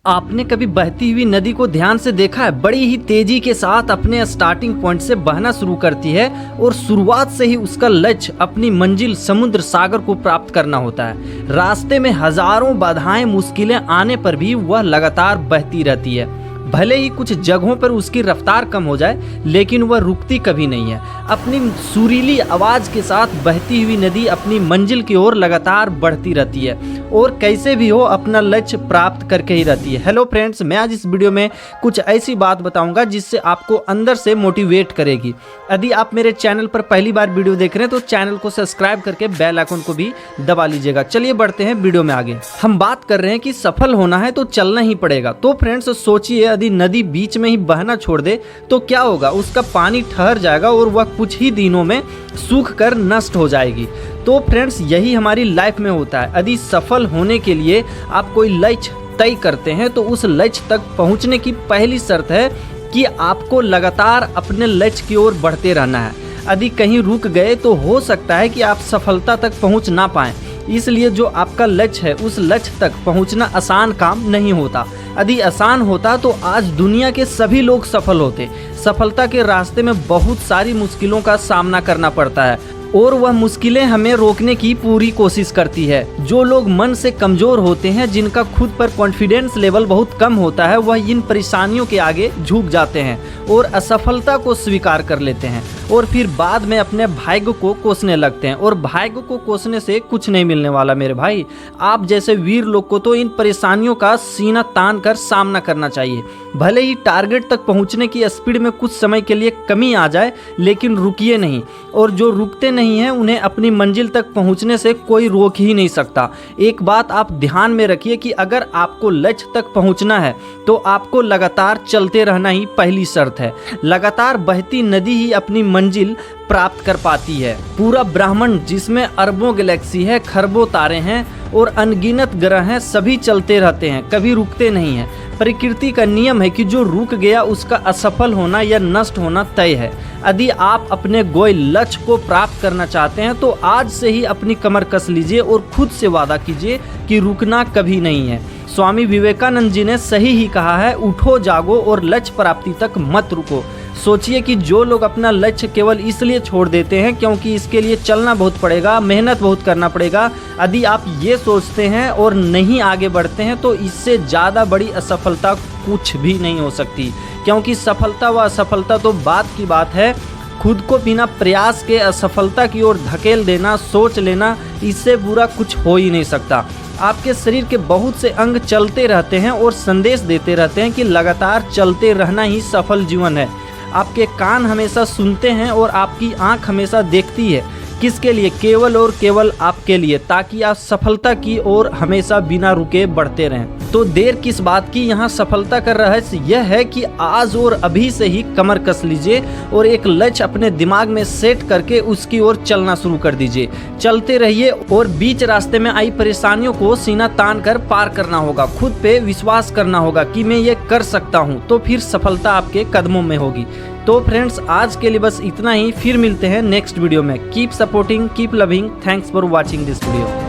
आपने कभी बहती हुई नदी को ध्यान से देखा है? बड़ी ही तेजी के साथ अपने स्टार्टिंग पॉइंट से बहना शुरू करती है और शुरुआत से ही उसका लक्ष्य अपनी मंजिल समुद्र सागर को प्राप्त करना होता है। रास्ते में हजारों बाधाएं मुश्किलें आने पर भी वह लगातार बहती रहती है। भले ही कुछ जगहों पर उसकी रफ्तार कम हो जाए, लेकिन वह रुकती कभी नहीं है। अपनी सुरीली आवाज के साथ बहती हुई नदी अपनी मंजिल की ओर लगातार बढ़ती रहती है और कैसे भी हो अपना लक्ष्य प्राप्त करके ही रहती है। हेलो फ्रेंड्स, मैं आज इस वीडियो में कुछ ऐसी बात बताऊंगा जिससे आपको अंदर से मोटिवेट करेगी। यदि आप मेरे चैनल पर पहली बार वीडियो देख रहे हैं तो चैनल को सब्सक्राइब करके बेल आइकन को भी दबा लीजिएगा। चलिए बढ़ते हैं वीडियो में आगे। हम बात कर रहे हैं कि सफल होना है तो चलना ही पड़ेगा। तो फ्रेंड्स सोचिए, यदि नदी बीच में ही बहना छोड़ दे तो क्या होगा? उसका पानी ठहर जाएगा और वह कुछ ही दिनों में सूख कर नष्ट हो जाएगी। तो फ्रेंड्स यही हमारी लाइफ में होता है। यदि सफल होने के लिए आप कोई लक्ष्य तय करते हैं तो उस लक्ष्य तक पहुंचने की पहली शर्त है कि आपको लगातार अपने लक्ष्य की ओर बढ़ते रहना है। यदि कहीं रुक गए तो हो सकता है कि आप सफलता तक पहुंच ना पाएं। इसलिए जो आपका लक्ष्य है उस लक्ष्य तक पहुंचना आसान काम नहीं होता। यदि आसान होता तो आज दुनिया के सभी लोग सफल होते। सफलता के रास्ते में बहुत सारी मुश्किलों का सामना करना पड़ता है और वह मुश्किलें हमें रोकने की पूरी कोशिश करती है। जो लोग मन से कमजोर होते हैं, जिनका खुद पर कॉन्फिडेंस लेवल बहुत कम होता है, वह इन परेशानियों के आगे झुक जाते हैं और असफलता को स्वीकार कर लेते हैं और फिर बाद में अपने भाग्य को कोसने लगते हैं। और भाग्य को कोसने से कुछ नहीं मिलने वाला मेरे भाई। आप जैसे वीर लोग को तो इन परेशानियों का सीना तान कर सामना करना चाहिए। भले ही टारगेट तक पहुंचने की स्पीड में कुछ समय के लिए कमी आ जाए, लेकिन रुकिए नहीं। और जो रुकते नहीं हैं उन्हें अपनी मंजिल तक पहुंचने से कोई रोक ही नहीं सकता। एक बात आप ध्यान में रखिए कि अगर आपको लक्ष्य तक पहुंचना है तो आपको लगातार चलते रहना ही पहली शर्त है। लगातार बहती नदी ही अपनी मंजिल प्राप्त कर पाती है। पूरा ब्रह्मांड जिसमें अरबों गैलेक्सी है, खरबों तारे हैं और अनगिनत ग्रह हैं, सभी चलते रहते हैं, कभी रुकते नहीं हैं। प्रकृति का नियम है कि जो रुक गया उसका असफल होना या नष्ट होना तय है। यदि आप अपने गोल लक्ष्य को प्राप्त करना चाहते हैं तो आज से ही अपनी कमर कस लीजिए और खुद से वादा कीजिए कि रुकना कभी नहीं है। स्वामी विवेकानंद जी ने सही ही कहा है, उठो जागो और लक्ष्य प्राप्ति तक मत रुको। सोचिए कि जो लोग अपना लक्ष्य केवल इसलिए छोड़ देते हैं क्योंकि इसके लिए चलना बहुत पड़ेगा, मेहनत बहुत करना पड़ेगा। यदि आप ये सोचते हैं और नहीं आगे बढ़ते हैं तो इससे ज़्यादा बड़ी असफलता कुछ भी नहीं हो सकती। क्योंकि सफलता व असफलता तो बात की बात है, खुद को बिना प्रयास के असफलता की ओर धकेल देना, सोच लेना, इससे बुरा कुछ हो ही नहीं सकता। आपके शरीर के बहुत से अंग चलते रहते हैं और संदेश देते रहते हैं कि लगातार चलते रहना ही सफल जीवन है। आपके कान हमेशा सुनते हैं और आपकी आंख हमेशा देखती है। किसके लिए? केवल और केवल आपके लिए, ताकि आप सफलता की ओर हमेशा बिना रुके बढ़ते रहें। तो देर किस बात की? यहाँ सफलता का रहस्य यह है कि आज और अभी से ही कमर कस लीजिए और एक लक्ष्य अपने दिमाग में सेट करके उसकी ओर चलना शुरू कर दीजिए। चलते रहिए और बीच रास्ते में आई परेशानियों को सीना तान कर पार करना होगा। खुद पे विश्वास करना होगा कि मैं ये कर सकता हूँ, तो फिर सफलता आपके कदमों में होगी। तो फ्रेंड्स आज के लिए बस इतना ही। फिर मिलते हैं नेक्स्ट वीडियो में। Keep supporting, keep loving. Thanks for watching this video.